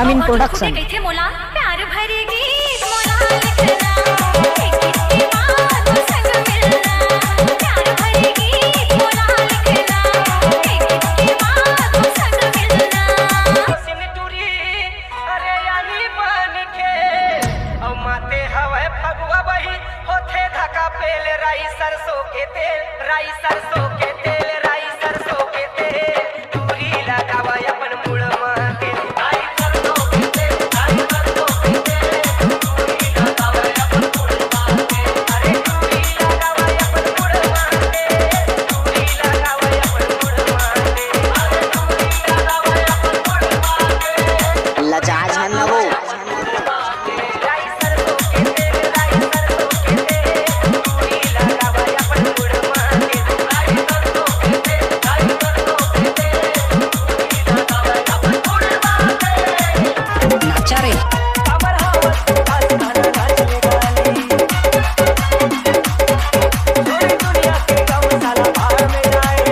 अमीन production. प्यार भरेगी मोला लिखना एक बात संग मिलना प्यार भरेगी मोला लिखना एक बात संग मिलना सिमटूरी अरे यानी बन के औ माते हवे फगुआ बही होथे धका पेल राई सरसों के तेल राई सरसों के तेल राई सरसों के तेल दूरी लगावा अपन मुड़ माते राई सरसों के तेल राई सरसों के तेल दूरी लगावा अपन मुड़ माते अरे दूरी लगावा अपन मुड़ माते दूरी लगावा अपन मुड़ माते अरे दूरी लगावा अपन मुड़ माते लजाज है ना वो। राई सरसों के तेल राई सरसों के तेल दूरी लगावा अपन मुड़ माते राई सरसों के तेल राई सरसों के तेल दूरी लगावा अपन मुड़ माते नाचा रे कमर हवस दास धन नाचने वाली पूरी दुनिया के गौशाला भाड़ में जाए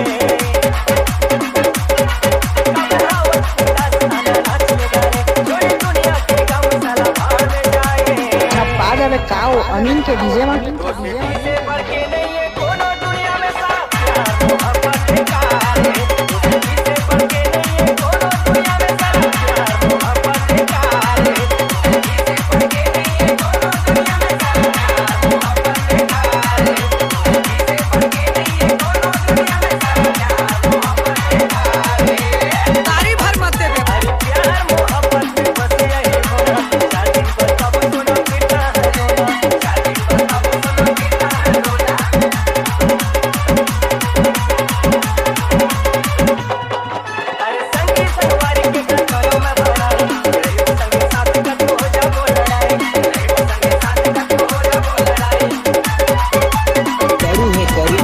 कमर हवस दास धन नाचने वाले पूरी दुनिया के गौशाला भाड़ में जाए बाद में काओ अमीन के डीजे में से बढ़ के नहीं है कोनो दुनिया में साथ प्यार मोहब्बत का है से बढ़ के नहीं है कोनो दुनिया में साथ प्यार मोहब्बत का है से बढ़ के नहीं है कोनो दुनिया में साथ प्यार मोहब्बत का है से बढ़ के नहीं है कोनो दुनिया में साथ प्यार मोहब्बत का है तारी भर मत दे अरे प्यार मोहब्बत में बस यही होना शादी पर कब सुनो कितना है रोना शादी पर कब सुनो कितना है रोना अरे संगी सवारी के घर करो मैं भराई रही संगे साथ का तो हो जा वो लड़ाई रही संगे साथ का तो हो जा वो लड़ाई करू है करू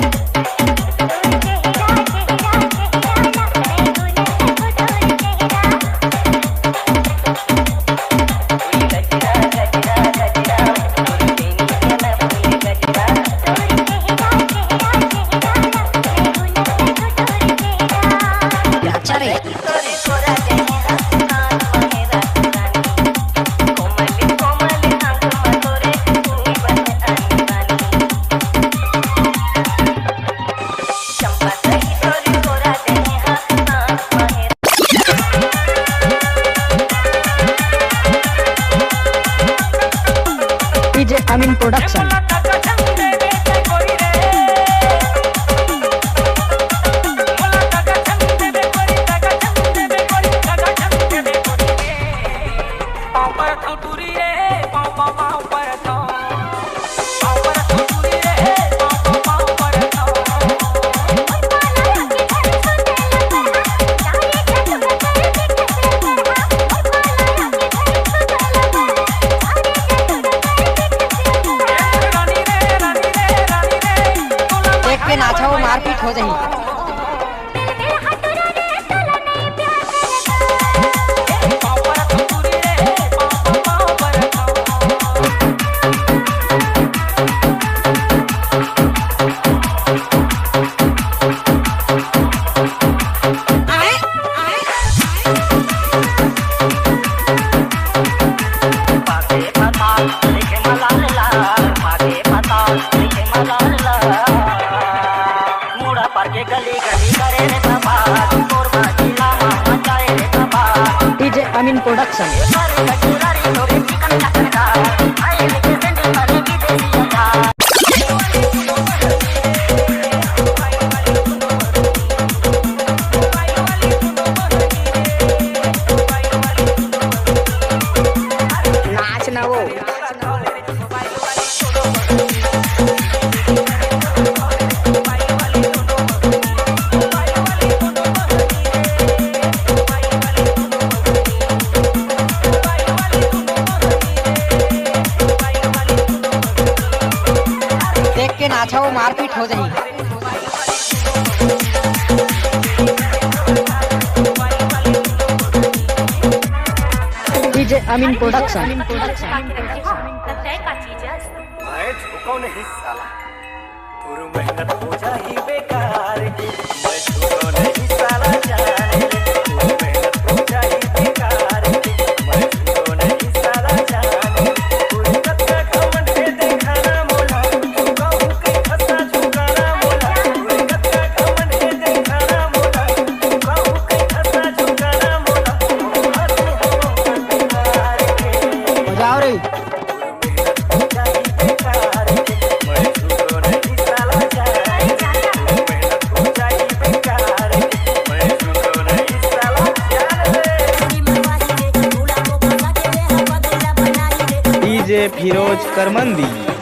नाचा रे डीजे अमीन प्रोडक्शन। देख के नाचा वो मारपीट हो जाही। गली गली करे रे बाबा तोर बाजीला मचाए रे बाबा डीजे अमीन प्रोडक्शन। सारे कचुरारी तोरे चिकन चकरा आए लेके सेंडल वाले की देसी जा नाच ना वो देख के नाचा वो मारपीट हो जाही। डीजे अमीन प्रोडक्शन। तय का चीज मैं झुको नहीं साला पूरी मेहनत हो जाही बेकार की मैं झुको नहीं साला जाने पूरी मेहनत हो जाही बेकार की मैं फिरोज करमंदी।